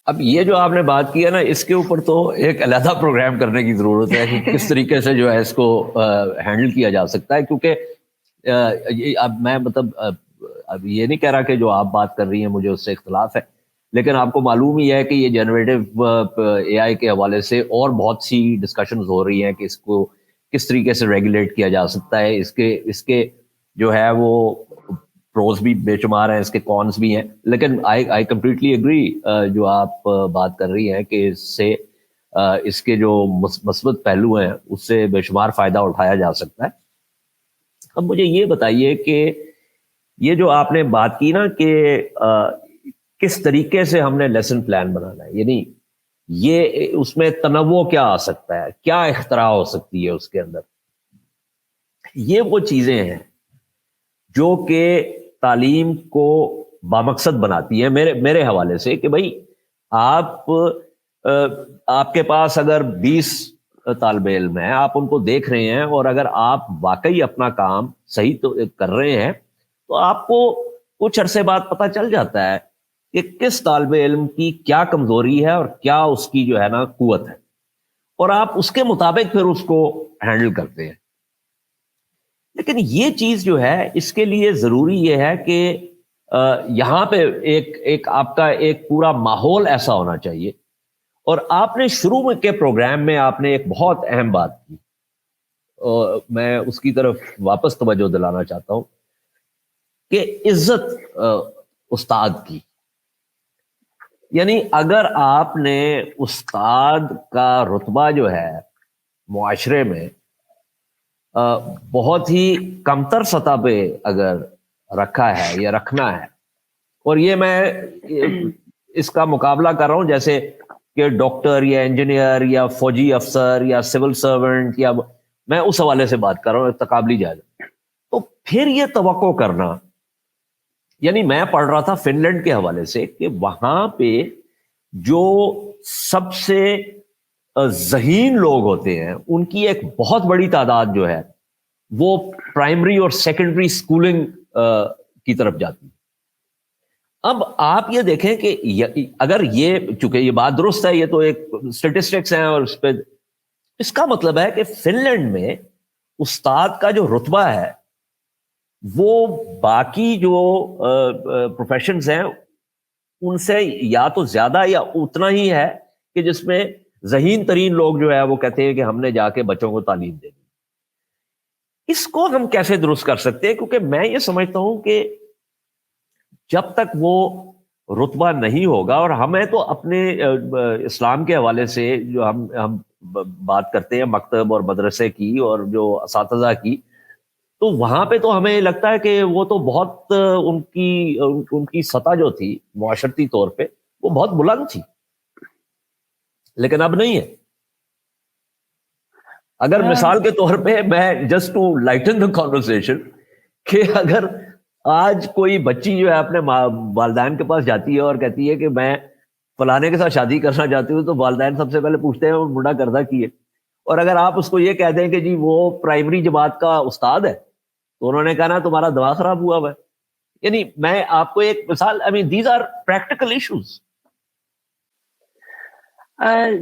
اب یہ جو آپ نے بات کی ہے نا، اس کے اوپر تو ایک علیحدہ پروگرام کرنے کی ضرورت ہے کہ کس طریقے سے جو ہے اس کو ہینڈل کیا جا سکتا ہے. کیونکہ اب میں مطلب اب یہ نہیں کہہ رہا کہ جو آپ بات کر رہی ہیں مجھے اس سے اختلاف ہے، لیکن آپ کو معلوم ہی ہے کہ یہ جنریٹو اے آئی کے حوالے سے اور بہت سی ڈسکشنز ہو رہی ہیں کہ اس کو کس طریقے سے ریگولیٹ کیا جا سکتا ہے. اس کے جو ہے وہ پروز بھی بے شمار ہیں، اس کے کونس بھی ہیں، لیکن آئی کمپلیٹلی اگری جو آپ بات کر رہی ہیں کہ اس سے اس کے جو مثبت پہلو ہیں اس سے بے شمار فائدہ اٹھایا جا سکتا ہے. اب مجھے یہ بتائیے کہ یہ جو آپ نے بات کی نا کہ کس طریقے سے ہم نے لیسن پلان بنانا ہے، یعنی یہ اس میں تنوع کیا آ سکتا ہے، کیا اختراع ہو سکتی ہے اس کے اندر، یہ وہ چیزیں ہیں جو کہ تعلیم کو بامقصد بناتی ہے میرے حوالے سے. کہ بھائی آپ کے پاس اگر 20 طالب علم ہیں، آپ ان کو دیکھ رہے ہیں، اور اگر آپ واقعی اپنا کام صحیح تو کر رہے ہیں تو آپ کو کچھ عرصے بعد پتہ چل جاتا ہے کہ کس طالب علم کی کیا کمزوری ہے اور کیا اس کی جو ہے نا قوت ہے، اور آپ اس کے مطابق پھر اس کو ہینڈل کرتے ہیں. لیکن یہ چیز جو ہے اس کے لیے ضروری یہ ہے کہ یہاں پہ ایک آپ کا ایک پورا ماحول ایسا ہونا چاہیے. اور آپ نے شروع میں کے پروگرام میں آپ نے ایک بہت اہم بات کی، میں اس کی طرف واپس توجہ دلانا چاہتا ہوں کہ عزت استاد کی. یعنی اگر آپ نے استاد کا رتبہ جو ہے معاشرے میں بہت ہی کمتر سطح پہ اگر رکھا ہے یا رکھنا ہے، اور یہ میں اس کا مقابلہ کر رہا ہوں جیسے کہ ڈاکٹر یا انجینئر یا فوجی افسر یا سول سرونٹ، یا میں اس حوالے سے بات کر رہا ہوں تقابلی جائزہ. تو پھر یہ توقع کرنا، یعنی میں پڑھ رہا تھا فن لینڈ کے حوالے سے کہ وہاں پہ جو سب سے ذہین لوگ ہوتے ہیں ان کی ایک بہت بڑی تعداد جو ہے وہ پرائمری اور سیکنڈری اسکولنگ کی طرف جاتی ہے. اب آپ یہ دیکھیں کہ اگر یہ، چونکہ یہ بات درست ہے، یہ تو ایک اسٹیٹسٹکس ہیں اور اس کا مطلب ہے کہ فن لینڈ میں استاد کا جو رتبہ ہے وہ باقی جو پروفیشنز ہیں ان سے یا تو زیادہ یا اتنا ہی ہے کہ جس میں ذہین ترین لوگ جو ہے وہ کہتے ہیں کہ ہم نے جا کے بچوں کو تعلیم دینی. اس کو ہم کیسے درست کر سکتے ہیں؟ کیونکہ میں یہ سمجھتا ہوں کہ جب تک وہ رتبہ نہیں ہوگا، اور ہمیں تو اپنے اسلام کے حوالے سے جو ہم بات کرتے ہیں مکتب اور مدرسے کی اور جو اساتذہ کی، تو وہاں پہ تو ہمیں لگتا ہے کہ وہ تو بہت ان کی سطح جو تھی معاشرتی طور پہ وہ بہت بلند تھی، لیکن اب نہیں ہے. اگر مثال کے طور پہ میں just to lighten the conversation, کہ اگر آج کوئی بچی جو ہے اپنے والدین کے پاس جاتی ہے اور کہتی ہے کہ میں فلانے کے ساتھ شادی کرنا چاہتی ہوں، تو والدین سب سے پہلے پوچھتے ہیں وہ منڈا کردہ کی ہے. اور اگر آپ اس کو یہ کہہ دیں کہ جی وہ پرائمری جماعت کا استاد ہے، تو انہوں نے کہا نا تمہارا دماغ خراب ہوا ہوا ہے. یعنی میں آپ کو ایک مثال، دیز آر پریکٹیکل ایشوز.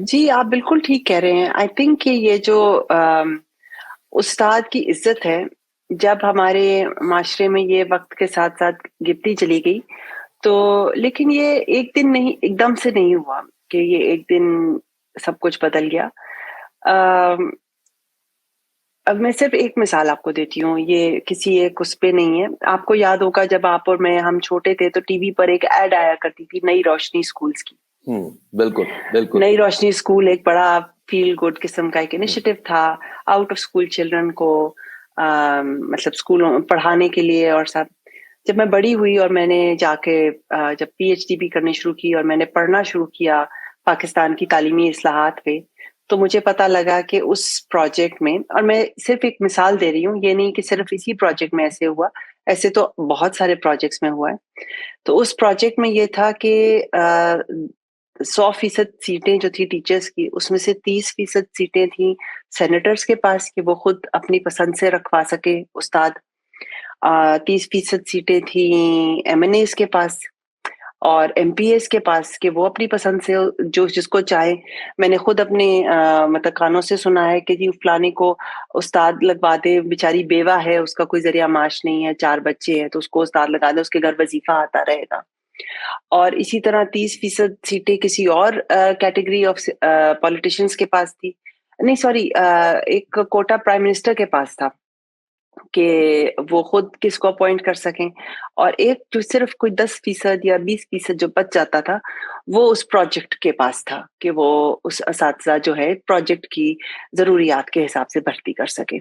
جی آپ بالکل ٹھیک کہہ رہے ہیں. آئی تھنک کہ یہ جو استاد کی عزت ہے، جب ہمارے معاشرے میں یہ وقت کے ساتھ ساتھ گرتی چلی گئی، تو لیکن یہ ایک دن نہیں، ایک دم سے نہیں ہوا کہ یہ ایک دن سب کچھ بدل گیا. اب میں صرف ایک مثال آپ کو دیتی ہوں، یہ کسی ایک اس پہ نہیں ہے. آپ کو یاد ہوگا جب آپ اور میں ہم چھوٹے تھے تو ٹی وی پر ایک ایڈ آیا کرتی تھی نئی روشنی اسکولز کی. بالکل بالکل. نئی روشنی اسکول ایک بڑا فیل گڈ قسم کا ایک انیشیٹو تھا آؤٹ آف اسکول چلڈرن کو مطلب اسکولوں پڑھانے کے لیے. اور سب جب میں بڑی ہوئی اور میں نے جا کے جب پی ایچ ڈی بھی کرنی شروع کی اور میں نے پڑھنا شروع کیا پاکستان کی تعلیمی اصلاحات پہ، تو مجھے پتا لگا کہ اس پروجیکٹ میں، اور میں صرف ایک مثال دے رہی ہوں، یہ نہیں کہ صرف اسی پروجیکٹ میں ایسے ہوا، ایسے تو بہت سارے پروجیکٹس میں ہوا ہے. تو اس پروجیکٹ میں یہ تھا کہ 100% سیٹیں جو تھی ٹیچرز کی، اس میں سے 30% سیٹیں تھیں سینیٹرز کے پاس کہ وہ خود اپنی پسند سے رکھوا سکے استاد. 30% سیٹیں تھیں ایم این ایز کے پاس اور ایم پی ایس کے پاس کہ وہ اپنی پسند سے جو جس کو چاہے. میں نے خود اپنے مطلب کانوں سے سنا ہے کہ جی فلانے کو استاد لگوا دے، بیچاری بیوہ ہے، اس کا کوئی ذریعہ معاش نہیں ہے، 4 بچے ہیں، تو اس کو استاد لگا دے، اس کے گھر وظیفہ آتا رہے گا. اور اسی طرح 30% سیٹیں کسی اور کیٹیگری آف پولیٹیشنز کے پاس تھی. نہیں سوری، ایک کوٹا پرائم منسٹر کے پاس تھا کہ وہ خود کس کو اپوائنٹ کر سکیں. اور ایک جو صرف کوئی 10% یا 20% جو بچ جاتا تھا وہ اس پروجیکٹ کے پاس تھا کہ وہ اس اساتذہ جو ہے پروجیکٹ کی ضروریات کے حساب سے بھرتی کر سکے.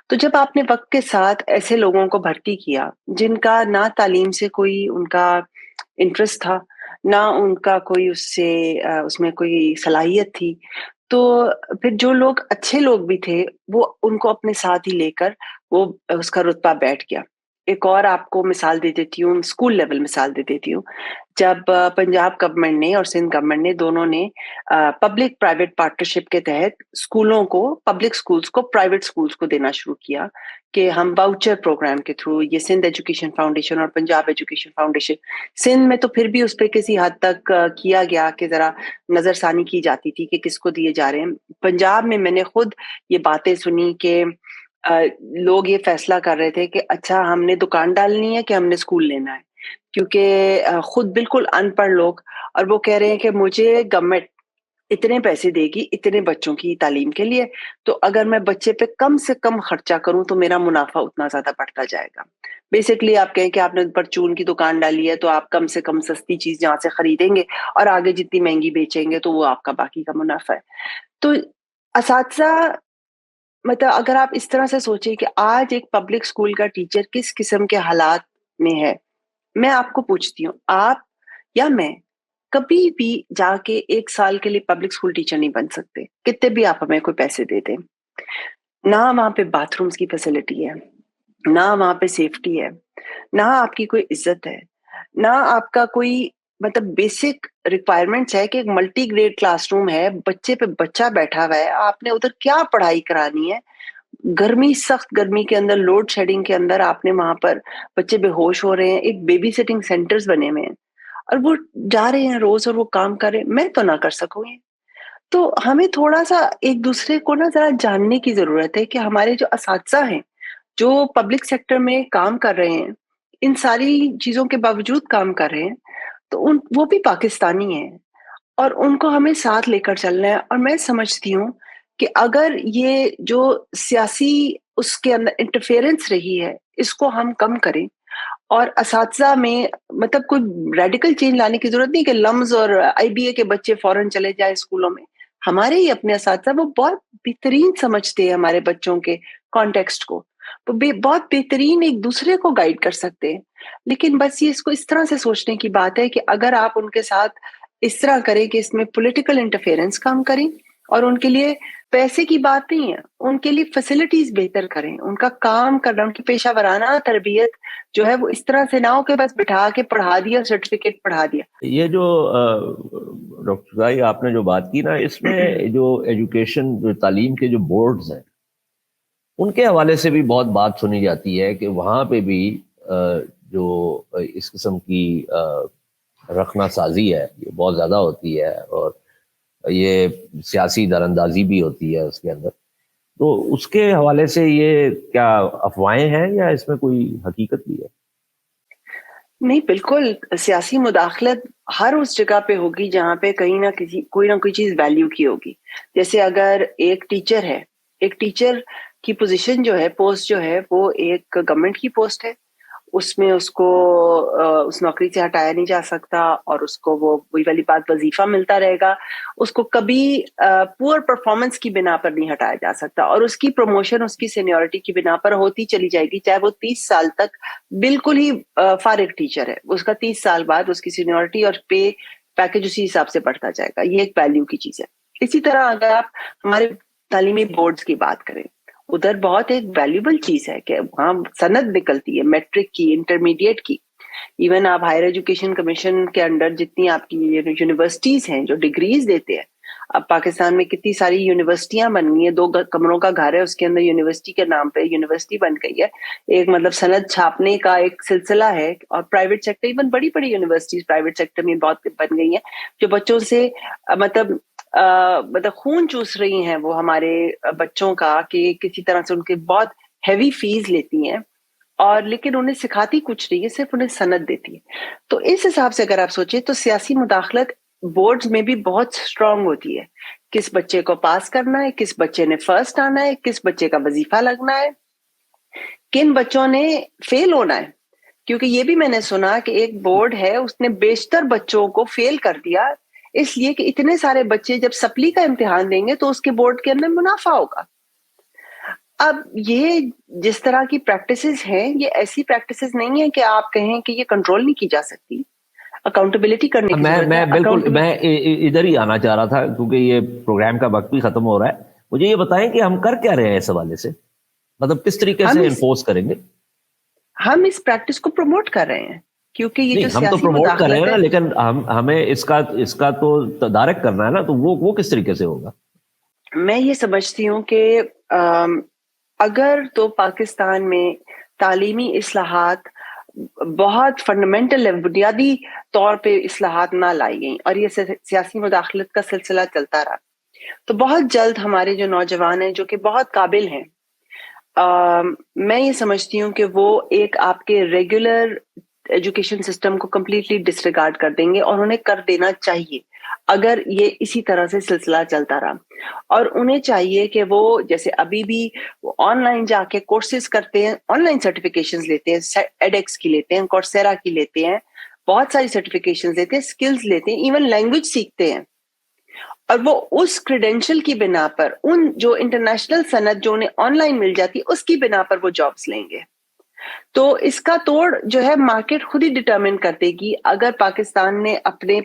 تو جب آپ نے وقت کے ساتھ ایسے لوگوں کو بھرتی کیا جن کا نہ تعلیم سے کوئی ان کا انٹرسٹ تھا، نہ ان کا کوئی اس میں کوئی صلاحیت تھی، تو پھر جو لوگ اچھے لوگ بھی تھے وہ ان کو اپنے ساتھ ہی لے کر وہ اس کا رتبہ بیٹھ گیا. ایک اور آپ کو مثال دے دیتی ہوں، اسکول لیول مثال دے دیتی ہوں. جب پنجاب گورنمنٹ نے اور سندھ گورنمنٹ نے دونوں نے پبلک پرائیویٹ پارٹنرشپ کے تحت اسکولوں کو، پبلک اسکولز کو پرائیویٹ اسکولز کو دینا شروع کیا کہ ہم واؤچر پروگرام کے تھرو، یہ سندھ ایجوکیشن فاؤنڈیشن اور پنجاب ایجوکیشن فاؤنڈیشن، سندھ میں تو پھر بھی اس پہ کسی حد تک کیا گیا کہ ذرا نظر ثانی کی جاتی تھی کہ کس کو دیے جا رہے ہیں. پنجاب میں نے خود یہ باتیں سنی کہ لوگ یہ فیصلہ کر رہے تھے کہ اچھا ہم نے دکان ڈالنی ہے کہ ہم نے اسکول لینا ہے، کیونکہ خود بالکل ان پڑھ لوگ، اور وہ کہہ رہے ہیں کہ مجھے گورنمنٹ اتنے پیسے دے گی اتنے بچوں کی تعلیم کے لیے، تو اگر میں بچے پہ کم سے کم خرچہ کروں تو میرا منافع اتنا زیادہ بڑھتا جائے گا. بیسکلی آپ کہیں کہ آپ نے پرچون کی دکان ڈالی ہے تو آپ کم سے کم سستی چیز جہاں سے خریدیں گے اور آگے جتنی مہنگی بیچیں گے تو وہ آپ کا باقی کا منافع ہے. تو اساتذہ، مطلب اگر آپ اس طرح سے سوچیں کہ آج ایک پبلک اسکول کا ٹیچر کس قسم کے حالات میں ہے، میں آپ کو پوچھتی ہوں، آپ یا میں کبھی بھی جا کے 1 سال کے لیے پبلک اسکول ٹیچر نہیں بن سکتے، کتنے بھی آپ ہمیں کوئی پیسے دے دیں. نہ وہاں پہ باتھ رومز کی فیسلٹی ہے، نہ وہاں پہ سیفٹی ہے، نہ آپ کی کوئی عزت ہے، نہ آپ کا کوئی مطلب بیسک ریکوائرمنٹس ہے کہ ایک ملٹی گریڈ کلاس روم ہے، بچے پہ بچہ بیٹھا ہوا ہے، آپ نے ادھر کیا پڑھائی کرانی ہے؟ گرمی، سخت گرمی کے اندر، لوڈ شیڈنگ کے اندر آپ نے وہاں پر بچے بے ہوش ہو رہے ہیں، ایک بیبی سٹنگ سینٹرز بنے ہوئے ہیں اور وہ جا رہے ہیں روز اور وہ کام کر رہے ہیں، میں تو نہ کر سکوں یہ. تو ہمیں تھوڑا سا ایک دوسرے کو نا ذرا جاننے کی ضرورت ہے کہ ہمارے جو اساتذہ ہیں جو پبلک سیکٹر میں کام کر رہے ہیں، ان ساری چیزوں کے باوجود کام کر رہے ہیں، تو وہ بھی پاکستانی ہیں اور ان کو ہمیں ساتھ لے کر چلنا ہے. اور میں سمجھتی ہوں کہ اگر یہ جو سیاسی اس کے اندر انٹرفیئرنس رہی ہے اس کو ہم کم کریں اور اساتذہ میں مطلب کوئی ریڈیکل چینج لانے کی ضرورت نہیں کہ لمز اور آئی بی اے کے بچے فوراً چلے جائیں اسکولوں میں. ہمارے ہی اپنے اساتذہ وہ بہت بہترین سمجھتے ہیں ہمارے بچوں کے کانٹیکسٹ کو، وہ بہت بہترین ایک دوسرے کو گائیڈ کر سکتے ہیں. لیکن بس یہ اس کو اس طرح سے سوچنے کی بات ہے کہ اگر آپ ان کے ساتھ اس طرح کریں کہ اس میں پولیٹیکل انٹرفیئرنس کام کریں اور ان کے لیے پیسے کی بات نہیں ہے، ان کے لیے فیسلٹیز بہتر کریں، ان کا کام کرنا، ان کی پیشہ ورانہ تربیت جو ہے وہ اس طرح سے نہ ہو کہ بس بٹھا کے پڑھا دیا، سرٹیفکیٹ پڑھا دیا. یہ جو ڈاکٹر بھائی آپ نے جو بات کی نا، اس میں جو ایجوکیشن، جو تعلیم کے جو بورڈز ہیں ان کے حوالے سے بھی بہت بات سنی جاتی ہے کہ وہاں پہ بھی جو اس قسم کی رخنہ سازی ہے یہ بہت زیادہ ہوتی ہے اور یہ سیاسی در اندازی بھی ہوتی ہے اس کے اندر. تو اس کے حوالے سے یہ کیا افواہیں ہیں یا اس میں کوئی حقیقت بھی ہے؟ نہیں، بالکل سیاسی مداخلت ہر اس جگہ پہ ہوگی جہاں پہ کہیں نہ کسی کوئی نہ کوئی چیز ویلیو کی ہوگی. جیسے اگر ایک ٹیچر ہے، ایک ٹیچر کی پوزیشن جو ہے، پوسٹ جو ہے، وہ ایک گورنمنٹ کی پوسٹ ہے، اس میں اس کو اس نوکری سے ہٹایا نہیں جا سکتا اور اس کو وہ وہی والی بات وظیفہ ملتا رہے گا. اس کو کبھی پور پرفارمنس کی بنا پر نہیں ہٹایا جا سکتا اور اس کی پروموشن اس کی سینیورٹی کی بنا پر ہوتی چلی جائے گی، چاہے وہ 30 سال تک بالکل ہی فارغ ٹیچر ہے. اس کا 30 سال بعد اس کی سینیورٹی اور پے پیکج اسی حساب سے بڑھتا جائے گا. یہ ایک ویلیو کی چیز ہے. اسی طرح اگر آپ ہمارے تعلیمی بورڈز کی بات کریں، ادھر بہت ایک ویلیوبل چیز ہے کہ وہاں سند نکلتی ہے میٹرک کی، انٹرمیڈیٹ کی. ایون آپ ہائر ایجوکیشن کمیشن کے انڈر جتنی آپ کی یونیورسٹیز ہیں جو ڈگریز دیتے ہیں، اب پاکستان میں کتنی ساری یونیورسٹیاں بن گئی ہیں، 2 کمروں کا گھر ہے اس کے اندر یونیورسٹی کے نام پہ یونیورسٹی بن گئی ہے. ایک مطلب سند چھاپنے کا ایک سلسلہ ہے اور پرائیویٹ سیکٹر، ایون بڑی بڑی یونیورسٹیز پرائیویٹ سیکٹر میں بہت بن گئی ہیں جو بچوں سے مطلب خون چوس رہی ہیں وہ ہمارے بچوں کا کہ کسی طرح سے ان کے بہت ہیوی فیس لیتی ہیں اور لیکن انہیں سکھاتی کچھ نہیں ہے، صرف انہیں سند دیتی ہے. تو اس حساب سے اگر آپ سوچیں تو سیاسی مداخلت بورڈز میں بھی بہت سٹرونگ ہوتی ہے. کس بچے کو پاس کرنا ہے، کس بچے نے فرسٹ آنا ہے، کس بچے کا وظیفہ لگنا ہے، کن بچوں نے فیل ہونا ہے. کیونکہ یہ بھی میں نے سنا کہ ایک بورڈ ہے اس نے بیشتر بچوں کو فیل کر دیا اس لیے کہ اتنے سارے بچے جب سپلی کا امتحان دیں گے تو اس کے بورڈ کے اندر منافع ہوگا. اب یہ جس طرح کی پریکٹسز ہیں یہ ایسی پریکٹسز نہیں ہیں کہ آپ کہیں کہ یہ کنٹرول نہیں کی جا سکتی، اکاؤنٹیبلٹی کرنے کی ضرورت ہے. میں بالکل میں ادھر ہی آنا چاہ رہا تھا کیونکہ یہ پروگرام کا وقت بھی ختم ہو رہا ہے. مجھے یہ بتائیں کہ ہم کر کیا رہے ہیں اس حوالے سے، مطلب کس طریقے سے انفورس کریں گے؟ ہم اس پریکٹس کو پروموٹ کر رہے ہیں کیونکہ یہ جو ہم تو سیاسی پروموٹ کر رہے ہیں مداخلت نا، ہے لیکن ہمیں اس کا تو تدارک کرنا ہے نا، تو وہ کس طریقے سے ہوگا؟ میں یہ سمجھتی ہوں کہ اگر تو پاکستان میں تعلیمی اصلاحات بہت فنڈامنٹل بنیادی طور پہ اصلاحات نہ لائی گئیں اور یہ سیاسی مداخلت کا سلسلہ چلتا رہا تو بہت جلد ہمارے جو نوجوان ہیں جو کہ بہت قابل ہیں، میں یہ سمجھتی ہوں کہ وہ ایک آپ کے ریگولر ایجوکیشن سسٹم کو کمپلیٹلی ڈسریگارڈ کر دیں گے اور انہیں کر دینا چاہیے اگر یہ اسی طرح سے سلسلہ چلتا رہا. اور انہیں چاہیے کہ وہ جیسے ابھی بھی آن لائن جا کے کورسز کرتے ہیں، آن لائن سرٹیفکیشنز لیتے ہیں، ایڈیکس کی لیتے ہیں، کورسیرا کی لیتے ہیں، بہت ساری سرٹیفکیشنز لیتے ہیں، سکلز لیتے ہیں، ایون لینگویج سیکھتے ہیں اور وہ اس کریڈینشل کی بنا پر ان جو انٹرنیشنل سند جو انہیں آن لائن مل جاتی اس کی بنا پر وہ جابز لیں گے. تو اس کا توڑ جو ہے مارکیٹ خود ہی ڈٹرمن کر دے گی. اگر پاکستان نے اپنے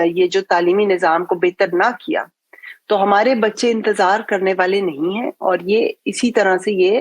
یہ جو تعلیمی نظام کو بہتر نہ کیا تو ہمارے بچے انتظار کرنے والے نہیں ہیں اور یہ اسی طرح سے یہ